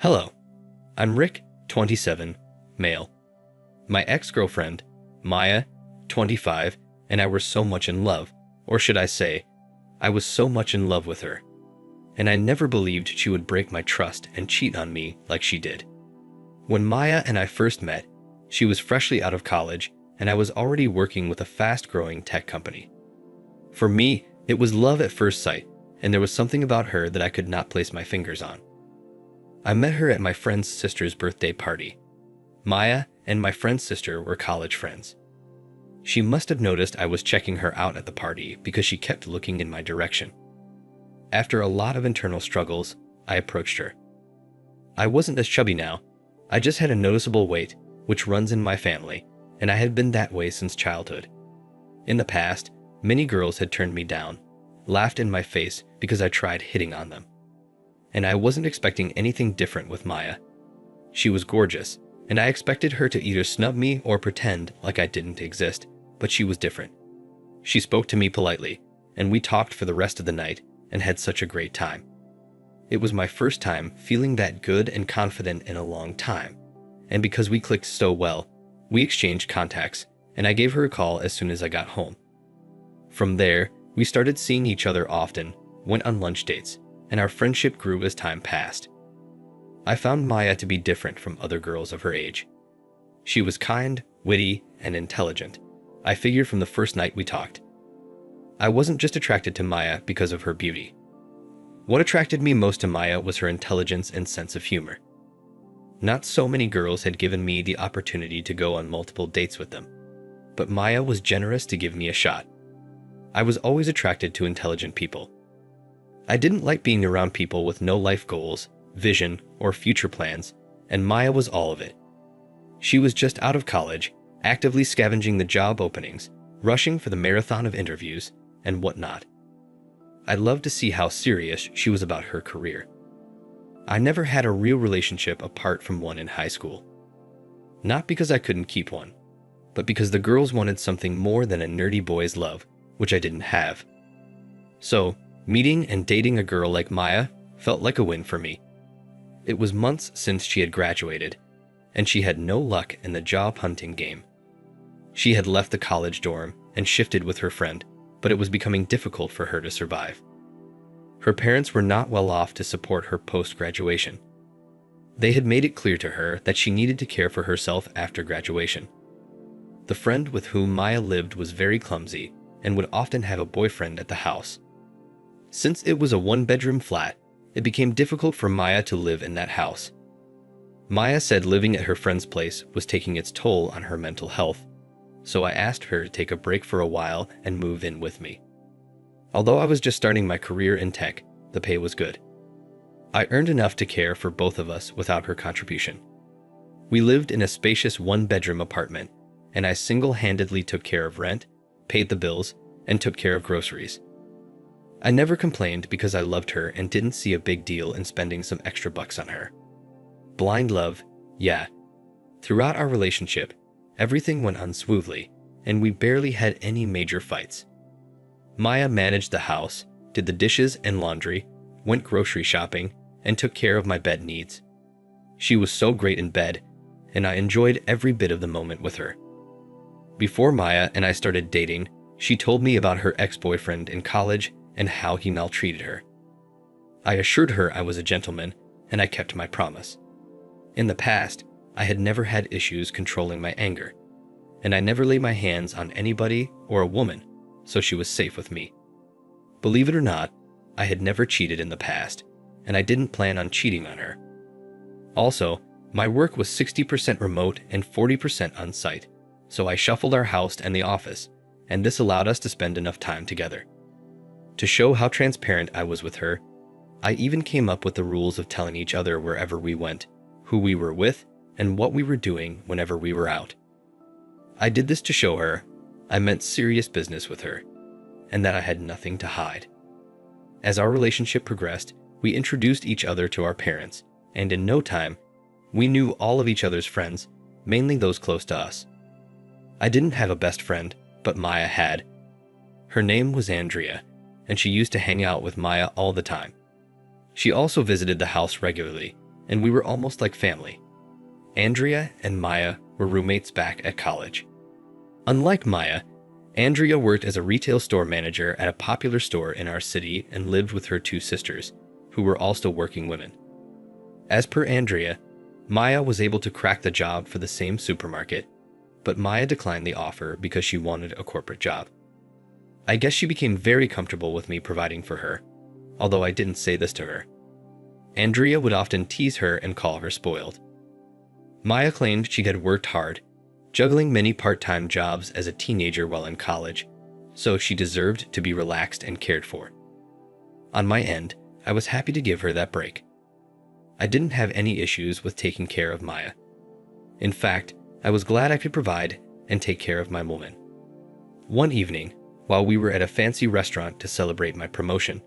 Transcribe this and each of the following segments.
Hello, I'm Rick, 27, male. My ex-girlfriend, Maya, 25, and I were so much in love, or should I say, I was so much in love with her. And I never believed she would break my trust and cheat on me like she did. When Maya and I first met, she was freshly out of college, and I was already working with a fast-growing tech company. For me, it was love at first sight, and there was something about her that I could not place my fingers on. I met her at my friend's sister's birthday party. Maya and my friend's sister were college friends. She must have noticed I was checking her out at the party because she kept looking in my direction. After a lot of internal struggles, I approached her. I wasn't as chubby now. I just had a noticeable weight, which runs in my family, and I had been that way since childhood. In the past, many girls had turned me down, laughed in my face because I tried hitting on them. And I wasn't expecting anything different with Maya. She was gorgeous, and I expected her to either snub me or pretend like I didn't exist, but she was different. She spoke to me politely, and we talked for the rest of the night and had such a great time. It was my first time feeling that good and confident in a long time, and because we clicked so well, we exchanged contacts, and I gave her a call as soon as I got home. From there, we started seeing each other often, went on lunch dates, and our friendship grew as time passed. I found Maya to be different from other girls of her age. She was kind, witty, and intelligent. I figured from the first night we talked. I wasn't just attracted to Maya because of her beauty. What attracted me most to Maya was her intelligence and sense of humor. Not so many girls had given me the opportunity to go on multiple dates with them, but Maya was generous to give me a shot. I was always attracted to intelligent people. I didn't like being around people with no life goals, vision, or future plans, and Maya was all of it. She was just out of college, actively scavenging the job openings, rushing for the marathon of interviews, and whatnot. I loved to see how serious she was about her career. I never had a real relationship apart from one in high school. Not because I couldn't keep one, but because the girls wanted something more than a nerdy boy's love, which I didn't have. So, meeting and dating a girl like Maya felt like a win for me. It was months since she had graduated, and she had no luck in the job hunting game. She had left the college dorm and shifted with her friend, but it was becoming difficult for her to survive. Her parents were not well off to support her post-graduation. They had made it clear to her that she needed to care for herself after graduation. The friend with whom Maya lived was very clumsy and would often have a boyfriend at the house. Since it was a one-bedroom flat, it became difficult for Maya to live in that house. Maya said living at her friend's place was taking its toll on her mental health, so I asked her to take a break for a while and move in with me. Although I was just starting my career in tech, the pay was good. I earned enough to care for both of us without her contribution. We lived in a spacious one-bedroom apartment, and I single-handedly took care of rent, paid the bills, and took care of groceries. I never complained because I loved her and didn't see a big deal in spending some extra bucks on her. Blind love, yeah. Throughout our relationship, everything went on smoothly, and we barely had any major fights. Maya managed the house, did the dishes and laundry, went grocery shopping, and took care of my bed needs. She was so great in bed, and I enjoyed every bit of the moment with her. Before Maya and I started dating, she told me about her ex-boyfriend in college and how he maltreated her. I assured her I was a gentleman, and I kept my promise. In the past, I had never had issues controlling my anger, and I never laid my hands on anybody or a woman, so she was safe with me. Believe it or not, I had never cheated in the past, and I didn't plan on cheating on her. Also, my work was 60% remote and 40% on-site, so I shuffled our house and the office, and this allowed us to spend enough time together. To show how transparent I was with her, I even came up with the rules of telling each other wherever we went, who we were with, and what we were doing whenever we were out. I did this to show her I meant serious business with her, and that I had nothing to hide. As our relationship progressed, we introduced each other to our parents, and in no time, we knew all of each other's friends, mainly those close to us. I didn't have a best friend, but Maya had. Her name was Andrea, and she used to hang out with Maya all the time. She also visited the house regularly, and we were almost like family. Andrea and Maya were roommates back at college. Unlike Maya, Andrea worked as a retail store manager at a popular store in our city and lived with her two sisters, who were also working women. As per Andrea, Maya was able to crack the job for the same supermarket, but Maya declined the offer because she wanted a corporate job. I guess she became very comfortable with me providing for her, although I didn't say this to her. Andrea would often tease her and call her spoiled. Maya claimed she had worked hard, juggling many part-time jobs as a teenager while in college, so she deserved to be relaxed and cared for. On my end, I was happy to give her that break. I didn't have any issues with taking care of Maya. In fact, I was glad I could provide and take care of my woman. One evening, while we were at a fancy restaurant to celebrate my promotion,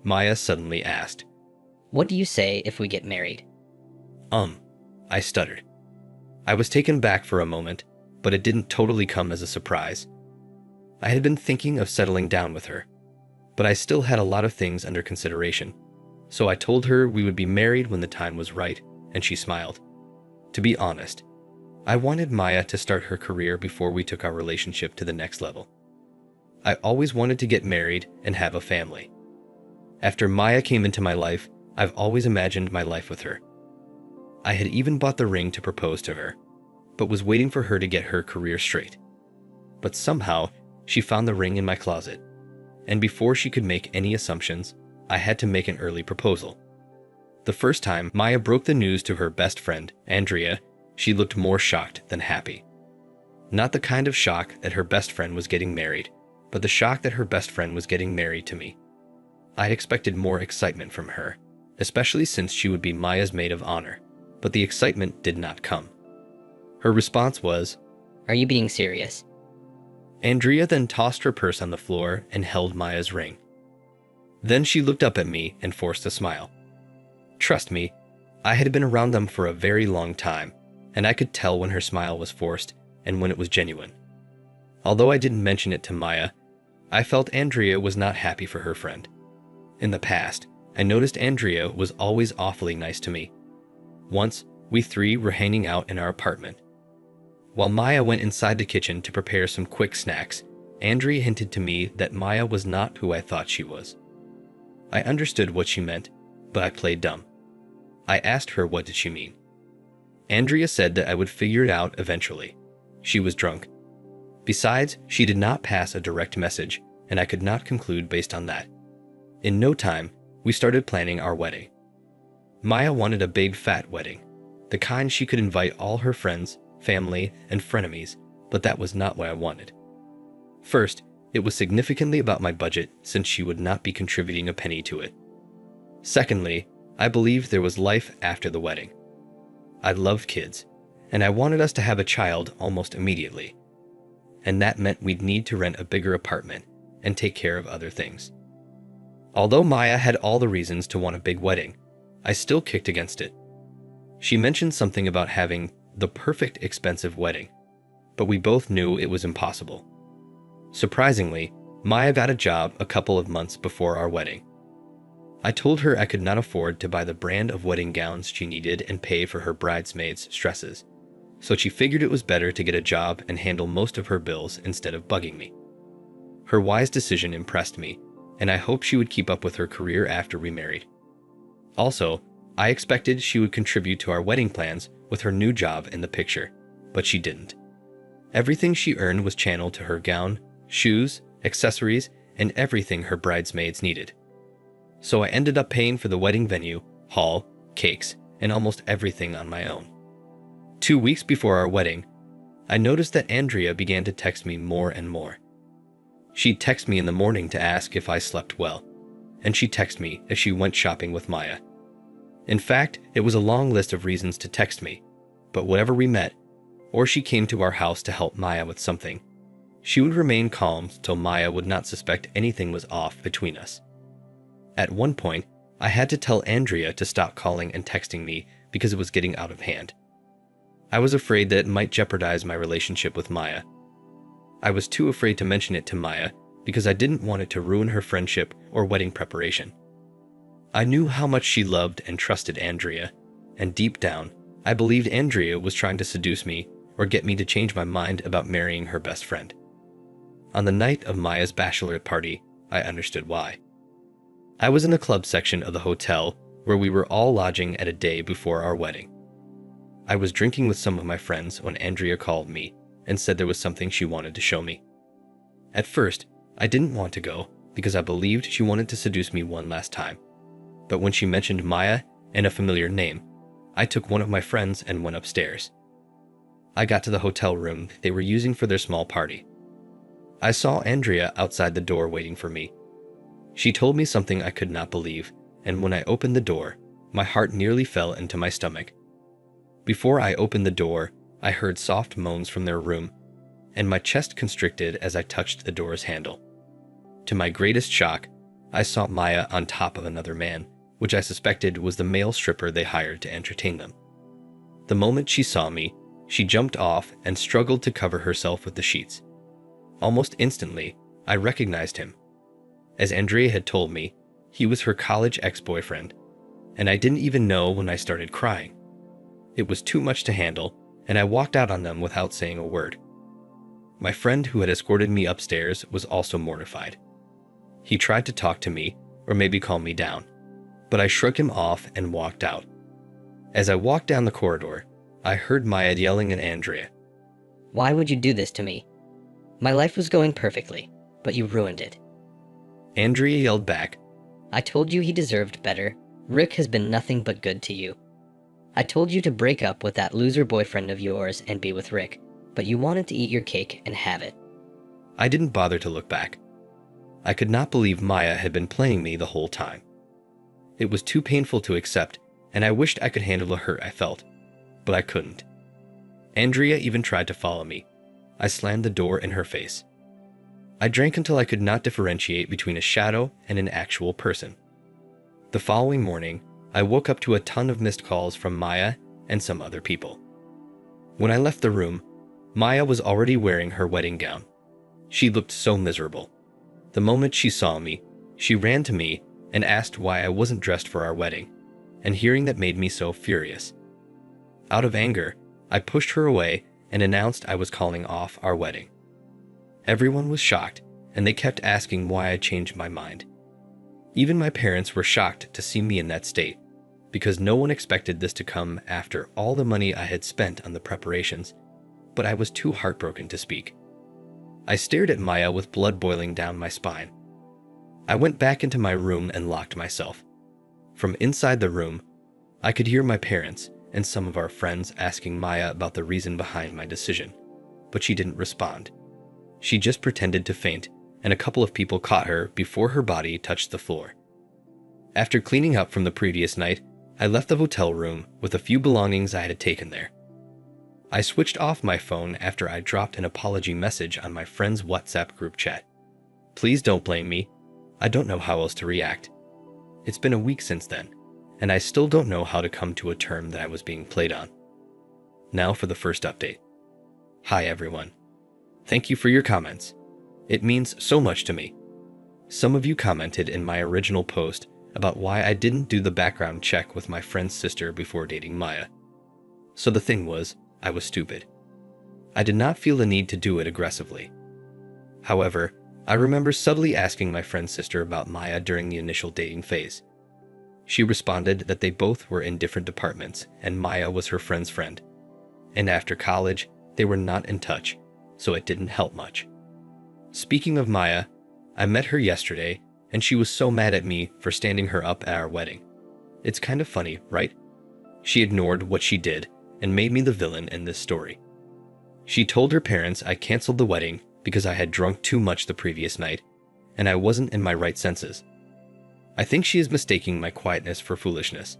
Maya suddenly asked, "What do you say if we get married?" I stuttered. I was taken back for a moment, but it didn't totally come as a surprise. I had been thinking of settling down with her, but I still had a lot of things under consideration, so I told her we would be married when the time was right, and she smiled. To be honest, I wanted Maya to start her career before we took our relationship to the next level. I always wanted to get married and have a family. After Maya came into my life, I've always imagined my life with her. I had even bought the ring to propose to her, but was waiting for her to get her career straight. But somehow, she found the ring in my closet, and before she could make any assumptions, I had to make an early proposal. The first time Maya broke the news to her best friend, Andrea, she looked more shocked than happy. Not the kind of shock that her best friend was getting married, but the shock that her best friend was getting married to me. I'd expected more excitement from her, especially since she would be Maya's maid of honor, but the excitement did not come. Her response was, "Are you being serious?" Andrea then tossed her purse on the floor and held Maya's ring. Then she looked up at me and forced a smile. Trust me, I had been around them for a very long time, and I could tell when her smile was forced and when it was genuine. Although I didn't mention it to Maya, I felt Andrea was not happy for her friend. In the past, I noticed Andrea was always awfully nice to me. Once, we three were hanging out in our apartment. While Maya went inside the kitchen to prepare some quick snacks, Andrea hinted to me that Maya was not who I thought she was. I understood what she meant, but I played dumb. I asked her what did she mean. Andrea said that I would figure it out eventually. She was drunk. Besides, she did not pass a direct message, and I could not conclude based on that. In no time, we started planning our wedding. Maya wanted a big fat wedding, the kind she could invite all her friends, family, and frenemies, but that was not what I wanted. First, it was significantly about my budget since she would not be contributing a penny to it. Secondly, I believed there was life after the wedding. I loved kids, and I wanted us to have a child almost immediately. And that meant we'd need to rent a bigger apartment and take care of other things. Although Maya had all the reasons to want a big wedding, I still kicked against it. She mentioned something about having the perfect expensive wedding, but we both knew it was impossible. Surprisingly, Maya got a job a couple of months before our wedding. I told her I could not afford to buy the brand of wedding gowns she needed and pay for her bridesmaids' stresses, so she figured it was better to get a job and handle most of her bills instead of bugging me. Her wise decision impressed me, and I hoped she would keep up with her career after we married. Also, I expected she would contribute to our wedding plans with her new job in the picture, but she didn't. Everything she earned was channeled to her gown, shoes, accessories, and everything her bridesmaids needed. So I ended up paying for the wedding venue, hall, cakes, and almost everything on my own. 2 weeks before our wedding, I noticed that Andrea began to text me more and more. She'd text me in the morning to ask if I slept well, and she'd text me if she went shopping with Maya. In fact, it was a long list of reasons to text me, but whenever we met, or she came to our house to help Maya with something, she would remain calm till Maya would not suspect anything was off between us. At one point, I had to tell Andrea to stop calling and texting me because it was getting out of hand. I was afraid that it might jeopardize my relationship with Maya. I was too afraid to mention it to Maya because I didn't want it to ruin her friendship or wedding preparation. I knew how much she loved and trusted Andrea, and deep down, I believed Andrea was trying to seduce me or get me to change my mind about marrying her best friend. On the night of Maya's bachelorette party, I understood why. I was in the club section of the hotel where we were all lodging at a day before our wedding. I was drinking with some of my friends when Andrea called me and said there was something she wanted to show me. At first, I didn't want to go because I believed she wanted to seduce me one last time. But when she mentioned Maya and a familiar name, I took one of my friends and went upstairs. I got to the hotel room they were using for their small party. I saw Andrea outside the door waiting for me. She told me something I could not believe, and when I opened the door, my heart nearly fell into my stomach. Before I opened the door, I heard soft moans from their room, and my chest constricted as I touched the door's handle. To my greatest shock, I saw Maya on top of another man, which I suspected was the male stripper they hired to entertain them. The moment she saw me, she jumped off and struggled to cover herself with the sheets. Almost instantly, I recognized him. As Andrea had told me, he was her college ex-boyfriend, and I didn't even know when I started crying. It was too much to handle, and I walked out on them without saying a word. My friend who had escorted me upstairs was also mortified. He tried to talk to me, or maybe calm me down, but I shook him off and walked out. As I walked down the corridor, I heard Maya yelling at Andrea. Why would you do this to me? My life was going perfectly, but you ruined it. Andrea yelled back, I told you he deserved better. Rick has been nothing but good to you. I told you to break up with that loser boyfriend of yours and be with Rick, but you wanted to eat your cake and have it. I didn't bother to look back. I could not believe Maya had been playing me the whole time. It was too painful to accept, and I wished I could handle the hurt I felt, but I couldn't. Andrea even tried to follow me. I slammed the door in her face. I drank until I could not differentiate between a shadow and an actual person. The following morning, I woke up to a ton of missed calls from Maya and some other people. When I left the room, Maya was already wearing her wedding gown. She looked so miserable. The moment she saw me, she ran to me and asked why I wasn't dressed for our wedding, and hearing that made me so furious. Out of anger, I pushed her away and announced I was calling off our wedding. Everyone was shocked, and they kept asking why I changed my mind. Even my parents were shocked to see me in that state, because no one expected this to come after all the money I had spent on the preparations, but I was too heartbroken to speak. I stared at Maya with blood boiling down my spine. I went back into my room and locked myself. From inside the room, I could hear my parents and some of our friends asking Maya about the reason behind my decision, but she didn't respond. She just pretended to faint, and a couple of people caught her before her body touched the floor. After cleaning up from the previous night, I left the hotel room with a few belongings I had taken there. I switched off my phone after I dropped an apology message on my friend's WhatsApp group chat. Please don't blame me. I don't know how else to react. It's been a week since then, and I still don't know how to come to a term that I was being played on. Now for the first update. Hi everyone. Thank you for your comments. It means so much to me. Some of you commented in my original post about why I didn't do the background check with my friend's sister before dating Maya. So the thing was, I was stupid. I did not feel the need to do it aggressively. However, I remember subtly asking my friend's sister about Maya during the initial dating phase. She responded that they both were in different departments and Maya was her friend's friend. And after college, they were not in touch, so it didn't help much. Speaking of Maya, I met her yesterday and she was so mad at me for standing her up at our wedding. It's kind of funny, right? She ignored what she did and made me the villain in this story. She told her parents I canceled the wedding because I had drunk too much the previous night and I wasn't in my right senses. I think she is mistaking my quietness for foolishness.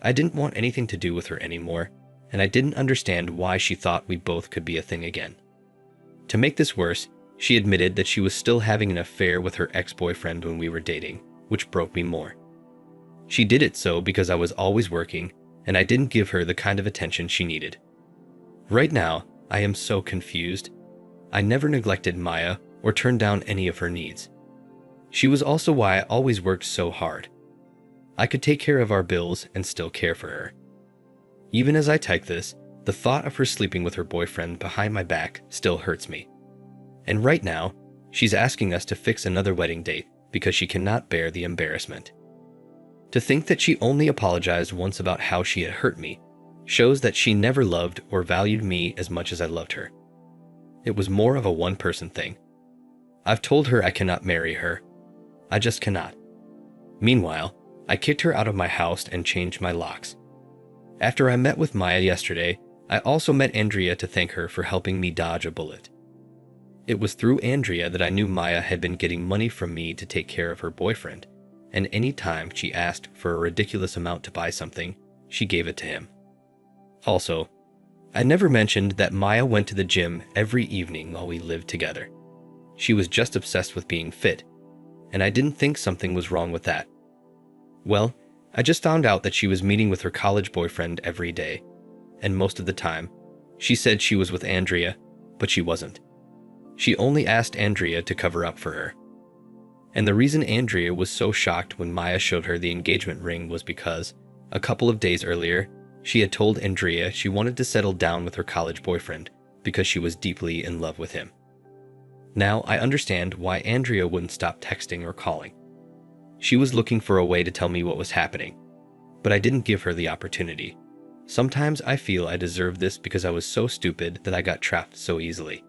I didn't want anything to do with her anymore, and I didn't understand why she thought we both could be a thing again. To make this worse, she admitted that she was still having an affair with her ex-boyfriend when we were dating, which broke me more. She did it so because I was always working, and I didn't give her the kind of attention she needed. Right now, I am so confused. I never neglected Maya or turned down any of her needs. She was also why I always worked so hard. I could take care of our bills and still care for her, Even as I type this, the thought of her sleeping with her boyfriend behind my back still hurts me. And right now, she's asking us to fix another wedding date because she cannot bear the embarrassment. To think that she only apologized once about how she had hurt me shows that she never loved or valued me as much as I loved her. It was more of a one-person thing. I've told her I cannot marry her. I just cannot. Meanwhile, I kicked her out of my house and changed my locks. After I met with Maya yesterday, I also met Andrea to thank her for helping me dodge a bullet. It was through Andrea that I knew Maya had been getting money from me to take care of her boyfriend, and any time she asked for a ridiculous amount to buy something, she gave it to him. Also, I never mentioned that Maya went to the gym every evening while we lived together. She was just obsessed with being fit, and I didn't think something was wrong with that. Well, I just found out that she was meeting with her college boyfriend every day, and most of the time, she said she was with Andrea, but she wasn't. She only asked Andrea to cover up for her. And the reason Andrea was so shocked when Maya showed her the engagement ring was because, a couple of days earlier, she had told Andrea she wanted to settle down with her college boyfriend because she was deeply in love with him. Now I understand why Andrea wouldn't stop texting or calling. She was looking for a way to tell me what was happening, but I didn't give her the opportunity. Sometimes I feel I deserve this because I was so stupid that I got trapped so easily.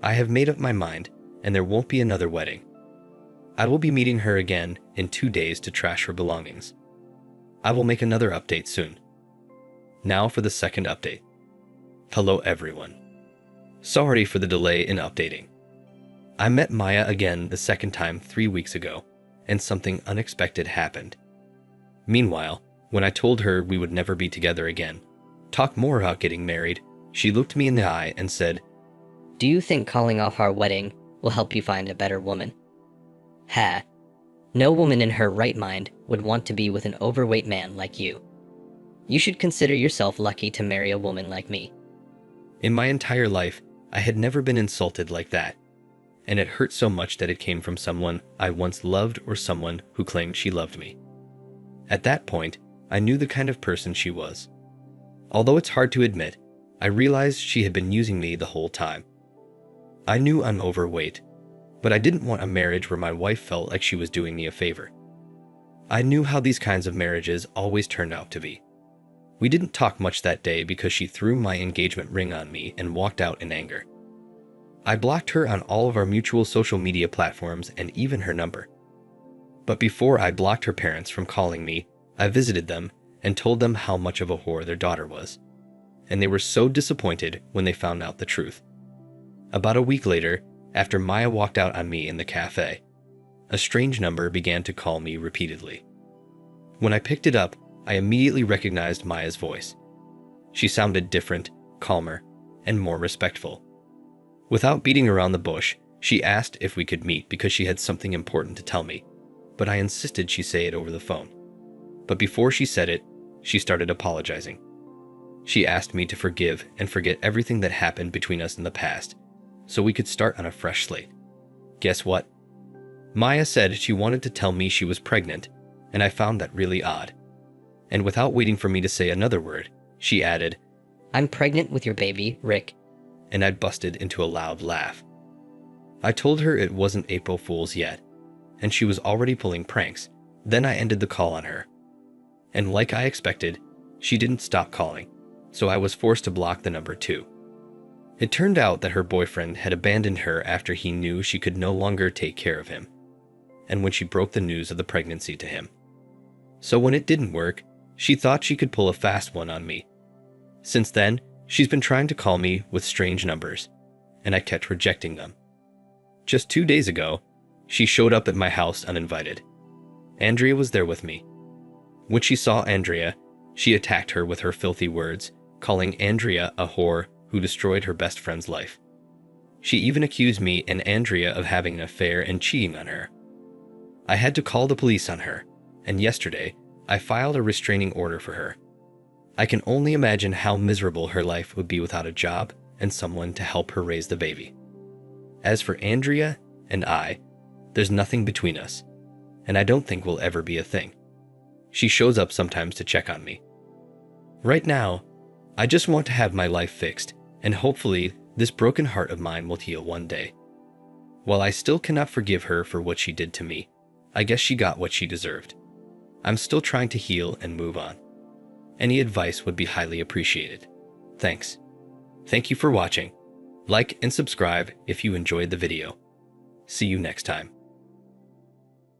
I have made up my mind, and there won't be another wedding. I will be meeting her again in 2 days to trash her belongings. I will make another update soon. Now for the second update. Hello everyone. Sorry for the delay in updating. I met Maya again the second time 3 weeks ago, and something unexpected happened. Meanwhile, when I told her we would never be together again, talk more about getting married, she looked me in the eye and said, Do you think calling off our wedding will help you find a better woman? Ha. No woman in her right mind would want to be with an overweight man like you. You should consider yourself lucky to marry a woman like me. In my entire life, I had never been insulted like that, and it hurt so much that it came from someone I once loved or someone who claimed she loved me. At that point, I knew the kind of person she was. Although it's hard to admit, I realized she had been using me the whole time. I knew I'm overweight, but I didn't want a marriage where my wife felt like she was doing me a favor. I knew how these kinds of marriages always turned out to be. We didn't talk much that day because she threw my engagement ring on me and walked out in anger. I blocked her on all of our mutual social media platforms and even her number. But before I blocked her parents from calling me, I visited them and told them how much of a whore their daughter was. And they were so disappointed when they found out the truth. About a week later, after Maya walked out on me in the cafe, a strange number began to call me repeatedly. When I picked it up, I immediately recognized Maya's voice. She sounded different, calmer, and more respectful. Without beating around the bush, she asked if we could meet because she had something important to tell me, but I insisted she say it over the phone. But before she said it, she started apologizing. She asked me to forgive and forget everything that happened between us in the past, so we could start on a fresh slate. Guess what? Maya said she wanted to tell me she was pregnant, and I found that really odd. And without waiting for me to say another word, she added, I'm pregnant with your baby, Rick. And I busted into a loud laugh. I told her it wasn't April Fool's yet, and she was already pulling pranks. Then I ended the call on her. And like I expected, she didn't stop calling, so I was forced to block the number too. It turned out that her boyfriend had abandoned her after he knew she could no longer take care of him, and when she broke the news of the pregnancy to him. So when it didn't work, she thought she could pull a fast one on me. Since then, she's been trying to call me with strange numbers, and I kept rejecting them. Just 2 days ago, she showed up at my house uninvited. Andrea was there with me. When she saw Andrea, she attacked her with her filthy words, calling Andrea a whore who destroyed her best friend's life. She even accused me and Andrea of having an affair and cheating on her. I had to call the police on her, and yesterday, I filed a restraining order for her. I can only imagine how miserable her life would be without a job and someone to help her raise the baby. As for Andrea and I, there's nothing between us, and I don't think we'll ever be a thing. She shows up sometimes to check on me. Right now, I just want to have my life fixed, and hopefully this broken heart of mine will heal one day. While I still cannot forgive her for what she did to me, I guess she got what she deserved. I'm still trying to heal and move on. Any advice would be highly appreciated. Thanks. Thank you for watching. Like and subscribe if you enjoyed the video. See you next time.